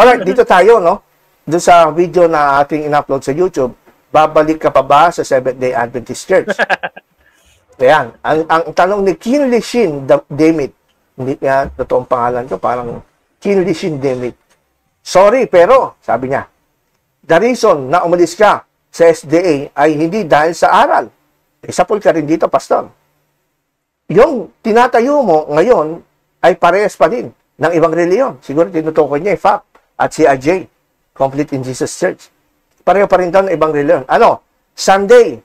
Alright, dito tayo, no? Doon sa video na ating in-upload sa YouTube, babalik ka pa ba sa Seventh-day Adventist Church? Ayan. Ang tanong ni Kinley Shin Demit, hindi niya totoong pangalan ko, parang Kinley Shin Demit. Sorry, pero, sabi niya, the reason na umalis ka sa SDA ay hindi dahil sa aral. Sapul ka rin dito, Pastor. Yung tinatayo mo ngayon ay parehas pa din ng ibang reliyon. Siguro tinutukoy niya, FAP at CIJ, Complete in Jesus Church. Pareho pa rin daw ng ibang reliyon. Ano? Sunday,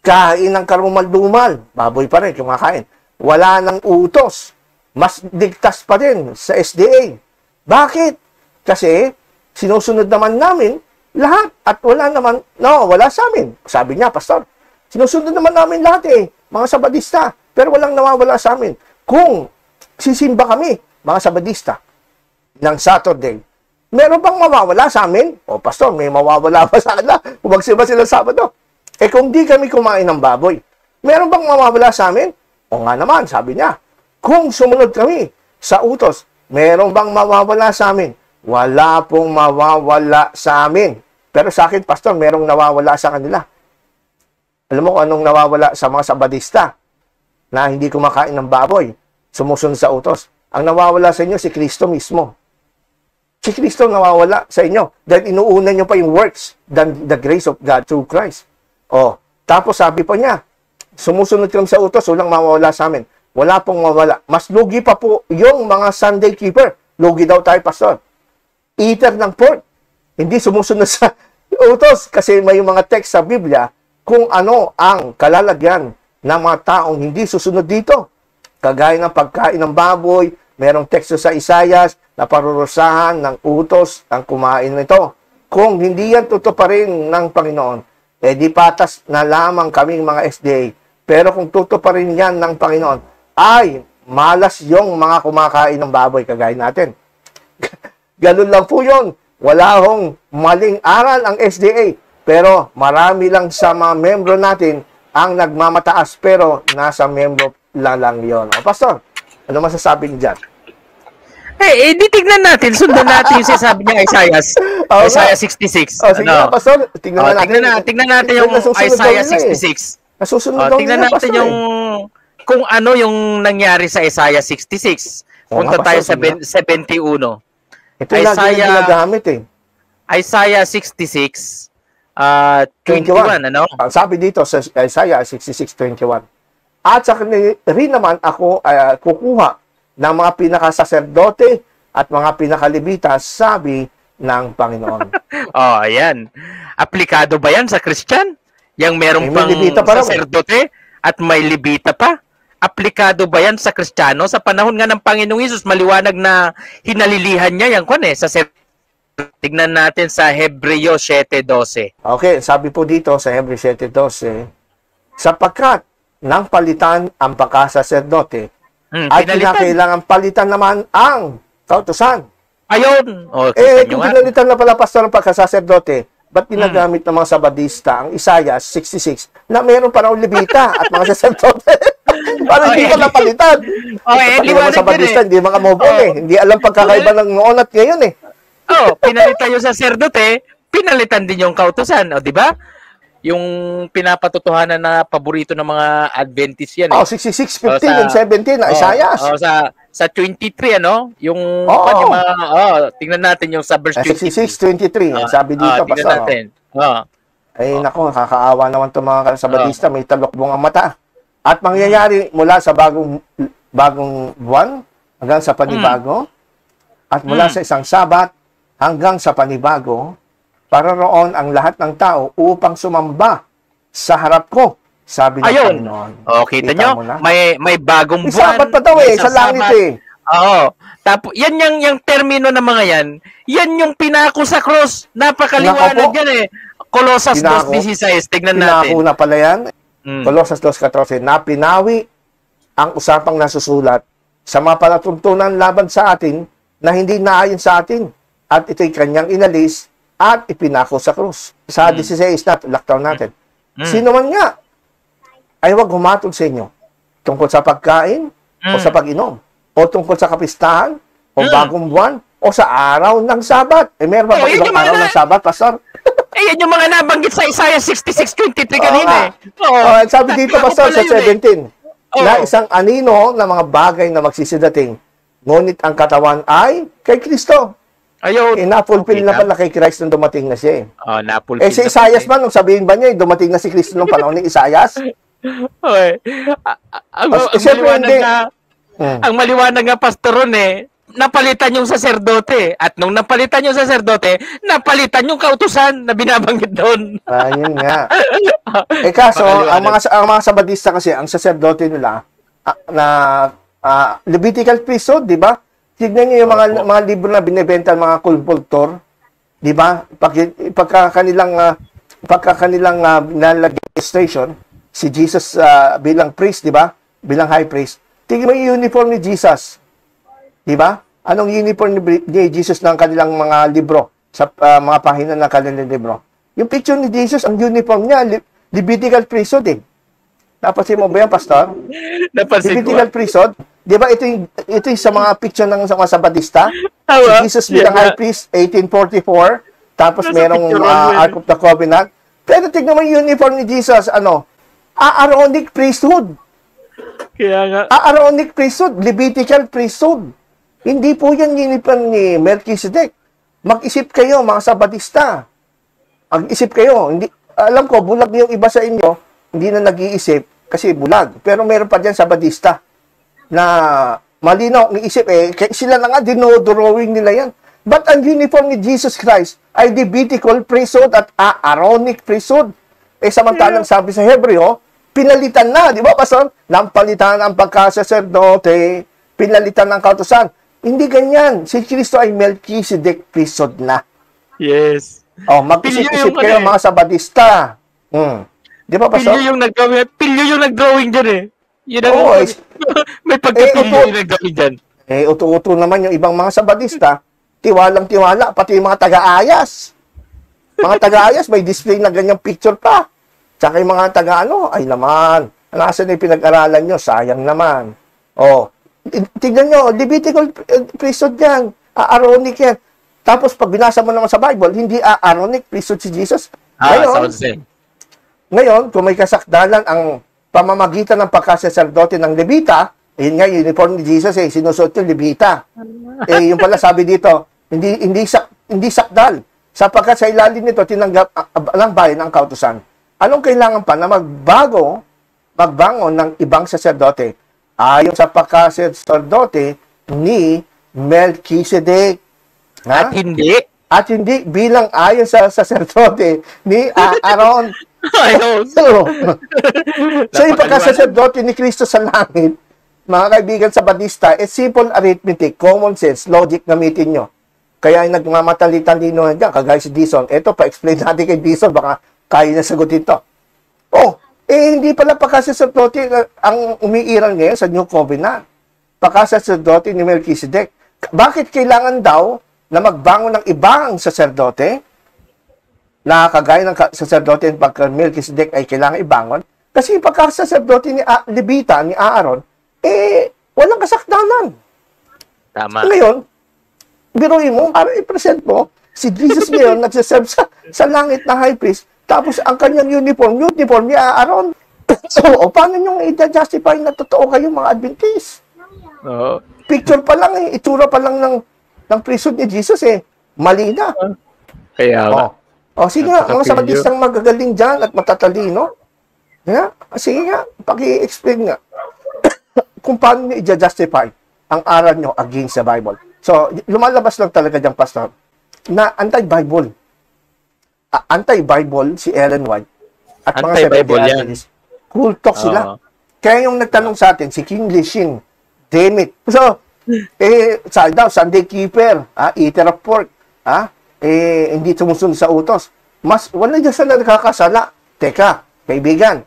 kain ng karumal-dumal. Baboy pa rin, kumakain. Wala ng utos. Mas digtas pa din sa SDA. Bakit? Kasi, sinusunod naman namin lahat. At wala naman, wala sa amin. Sabi niya, Pastor, sinusunod naman namin lahat mga Sabadista. Pero walang nawawala sa amin. Kung sisimba kami, mga Sabadista, ng Saturday, meron bang mawawala sa amin? O, Pastor, may mawawala ba sa kanila? Kung magsimba sila Sabado. Kung di kami kumain ng baboy, meron bang mawawala sa amin? O nga naman, sabi niya, kung sumunod kami sa utos, meron bang mawawala sa amin? Wala pong mawawala sa amin. Pero sa akin, Pastor, merong nawawala sa kanila. Alam mo kung anong nawawala sa mga Sabadista na hindi kumakain ng baboy, sumusunod sa utos? Ang nawawala sa inyo, si Kristo mismo. Si Kristo nawawala sa inyo dahil inuuna nyo pa yung works than the grace of God through Christ. O, tapos sabi pa niya, sumusunod kami sa utos, walang mawawala sa amin. Wala pong mawala. Mas lugi pa po yung mga Sunday keeper. Lugi daw tayo, Pastor. Eater ng pork. Hindi sumusunod sa utos kasi may mga text sa Biblia kung ano ang kalalagyan ng mga taong hindi susunod dito. Kagaya ng pagkain ng baboy, merong teksto sa Isaias na parurusahan ng utos ang kumain nito. Kung hindi yan tutuparin ng Panginoon, di patas na lamang kaming mga SDA. Pero kung tutuparin yan ng Panginoon, ay malas yung mga kumakain ng baboy kagaya natin. Ganun lang po yun. Wala hong maling aral ang SDA. Pero marami lang sa mga membro natin ang nagmamataas pero nasa membro lang yun. O, Pastor, ano masasabi niyo dyan? Di tignan natin. Sundan natin yung sinasabi niya Isaiah 66. Sige na, Pastor. Tignan natin. Tignan natin yung Isaiah 66. Nasusunod daw tignan natin yung kung ano yung nangyari sa Isaiah 66. Punta tayo sa 71. Ito yung lagi na ginagamit Isaiah 66, 21, ano? Sabi dito sa Isaiah 66:21. At sa rin naman ako kukuha ng mga pinakasaserdote at mga pinakalibita, sabi ng Panginoon. Ayan. Aplikado ba yan sa Christian? Yang merong pang saserdote at may libita pa? Aplikado ba yan sa Kristiyano? Sa panahon nga ng Panginoong Hesus, maliwanag na hinalilihan niya yan sa tignan natin sa Hebreo 7:12. Okay, sabi po dito sa Hebreo 7:12, sapagkat nang palitan ang pagkasaserdote, at kinakailangan palitan naman ang kautusan. Ayun! Kung pinalitan na pala, Pastor, ang pagkasaserdote, ba't ginagamit ng mga Sabadista ang Isaiah 66 na meron pa raw libita at mga saserdote? Parang hindi pa napalitan. Pati mga Sabadista, hindi makamove on Hindi alam pagkakaiba ng noon at ngayon pinalitan yung saserdote, pinalitan din yung kautusan. Di ba? Yung pinapatutuhanan na paborito ng mga Adventist yan. 66, 15, and 17 na Isaiah. Sa 23, ano? Yung tingnan natin yung sa verse 23. 66, 23. Sabi dito, tingnan natin. Nako, kakaawa naman itong mga Sabadista. May talokbong ang mata. At mangyayari mula sa bagong buwan hanggang sa panibago. At mula sa isang Sabat hanggang sa panibago, para roon ang lahat ng tao upang sumamba sa harap ko, sabi ng Panginoon. Kita nyo? May bagong buwan. Sabat pa daw sa langit Tapos, yan yung termino ng mga yan. Yan yung pinako sa cross. Napakaliwanag yan Colossus 2:16. Tignan natin. Pinako na pala yan. Colossus 2:14. Na pinawi ang usapang nasusulat sa mga palatuntunan laban sa atin na hindi naayon sa atin. At ito'y kanyang inalis at ipinako sa krus. Sa 16 na, lockdown natin. Sino man nga ay huwag humatol sa inyo tungkol sa pagkain o sa pag-inom o tungkol sa kapistahan o bagong buwan o sa araw ng Sabat? Meron ba ibang araw ng Sabat, Pastor? Yan yung mga nabanggit sa Isaiah 66:23 kanina. Sabi dito, Pastor, sa 17, na isang anino na mga bagay na magsisidating, ngunit ang katawan ay kay Kristo. Ayun. Na-fulfill na pala kay Christ nung dumating na siya. Na-fulfill si Isaias ba, nung sabihin ba niya, dumating na si Kristo nung panahon ni Isaias? Okay. Ang maliwanag nga, Pastor Ron, napalitan yung saserdote. At nung napalitan yung saserdote, napalitan yung kautusan na binabanggit doon. Yun nga. Kaso, ang mga Sabadista kasi, ang saserdote nila, Levitical priesthood, di ba? Tignan niyo yung mga libro na binibenta ng mga kulpultor, di ba? Pagka kanilang registration, si Jesus bilang priest, di ba? Bilang high priest. Tignan mo yung uniform ni Jesus. Di ba? Anong uniform ni Jesus ng kanilang mga libro, sa mga pahina ng kanilang libro? Yung picture ni Jesus, ang uniform niya, Levitical priesthood . Napansin mo ba yan, Pastor? Levitical priesthood. Di ba ito yung sa mga picture ng mga Sabadista? Si Jesus bilang high priest, 1844. Tapos merong Ark of the Covenant. Pero tignan mo yung uniform ni Jesus, Aaronic priesthood. Kaya nga. Aaronic priesthood, Levitical priesthood. Hindi po yan uniform ni Melchizedek. Mag-isip kayo, mga Sabadista. Mag-isip kayo. Alam ko, bulag yung iba sa inyo, hindi na nag-iisip kasi bulag. Pero meron pa dyan Sabadista na malinaw ang isip sila na nga dinodrawing nila yan. But ang uniform ni Jesus Christ ay Levitical priesthood at Aaronic priesthood. Samantalang sabi sa Hebreo, pinalitan na, di ba, Pastor? Nampalitan ang pagkasaserdote, pinalitan ng kautusan. Hindi ganyan. Si Kristo ay Melchizedek priesthood na. Yes. Mag-isip-isip kayo, mga Sabadista. Di ba, Pastor? Pilyo yung nag-drawing dyan . Yun ang may pagkapilyo yung nag-drawing dyan. Uto-uto naman yung ibang mga Sabadista, tiwalang-tiwala, pati yung mga taga-ayas. Mga taga-ayas, may display na ganyang picture pa. Tsaka yung mga ay naman, nasan yung pinag-aralan nyo? Sayang naman. Tignan nyo, Levitical priesthood yan, Aaronic yan. Tapos pag binasa mo naman sa Bible, hindi Aaronic priesthood si Jesus. Ngayon, kung may kasakdalan ang pamamagitan ng pagkasaserdote ng Levita, yun nga, uniform ni Jesus, sinusuot yung Levita. Yung pala sabi dito, hindi sakdal. Sapagkat sa ilalim nito, tinanggap ng bayan ang kautusan. Anong kailangan pa na magbangon ng ibang saserdote? Ayon sa pagkasaserdote ni Melchizedek. At hindi bilang ayon sa saserdote ni Aaron. So yung pagkasaserdote ni Kristo sa langit, mga kaibigan sa Sabadista, simple arithmetic, common sense, logic gamitin nyo. Kaya yung nagmamatali-talino dyan, kagaya si Dison. Ito, pa-explain natin kay Dison, baka kaya na sagutin to. Hindi pala pagkasaserdote ang umiiral ngayon sa New Covenant. Pagkasaserdote ni Melchizedek. Bakit kailangan daw na magbangon ng ibang saserdote na kagaya ng saserdote ng pagka Melchizedek ay kailangan ibangon? Kasi yung pagkasaserdote ni Levita, ni Aaron, walang kasakdalan. Tama. Ngayon, biruin mo, para i-present mo, si Jesus ngayon nagsaserve sa langit na high priest, tapos ang kanyang uniform ni Aaron. Paano nyo i-justify na totoo kayo mga Adventist? Picture pa lang itsura pa lang ng priesthood ni Jesus mali na. Kaya sige nga, mga Sabadistang magagaling dyan at matatalino. Sige nga, paki-explain nga kung paano nyo i-justify ang aral nyo against the Bible. So, lumalabas lang talaga dyan, Pastor, na anti-Bible. Anti-Bible si Ellen White at mga anti-Bible yan. Cool talk sila. Kaya yung nagtanong sa atin, si King Lishin, damn it. So, Sunday keeper, eater of pork, hindi sumusunod sa utos. Wala dyan sila nakakasala. Teka, kaibigan,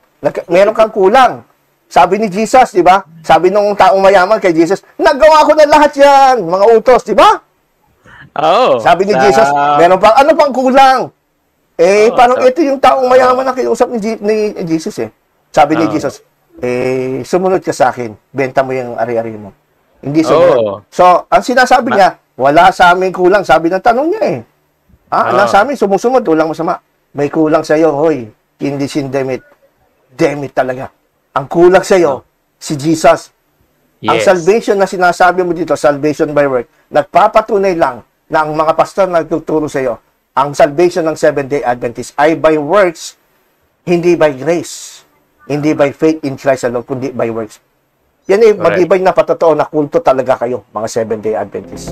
meron kang kulang. Sabi ni Jesus, di ba? Sabi nung taong mayaman kay Jesus, nagawa ko na lahat yan, mga utos, di ba? Sabi ni Jesus, meron pang, ano pang kulang? Parang ito yung taong mayaman na kiusap ni Jesus Sabi ni Jesus, sumunod ka sa akin, benta mo yung ari-ari mo. Hindi sumunod. So, ang sinasabi niya, Wala sa amin kulang. Sabi ng tanong niya eh. Nasa amin, sumusunod, walang masama. May kulang sa'yo, hoy. Hindi sin Demit. Demit talaga. Ang kulang sa'yo, si Jesus. Ang salvation na sinasabi mo dito, salvation by work, nagpapatunay lang na ang mga pastor na nagtuturo sa'yo, ang salvation ng Seventh-day Adventist ay by works, hindi by grace. Hindi by faith in Christ alone, kundi by works. Yan eh, mag-ibay na patotoo na kulto talaga kayo, mga Seventh-day Adventists.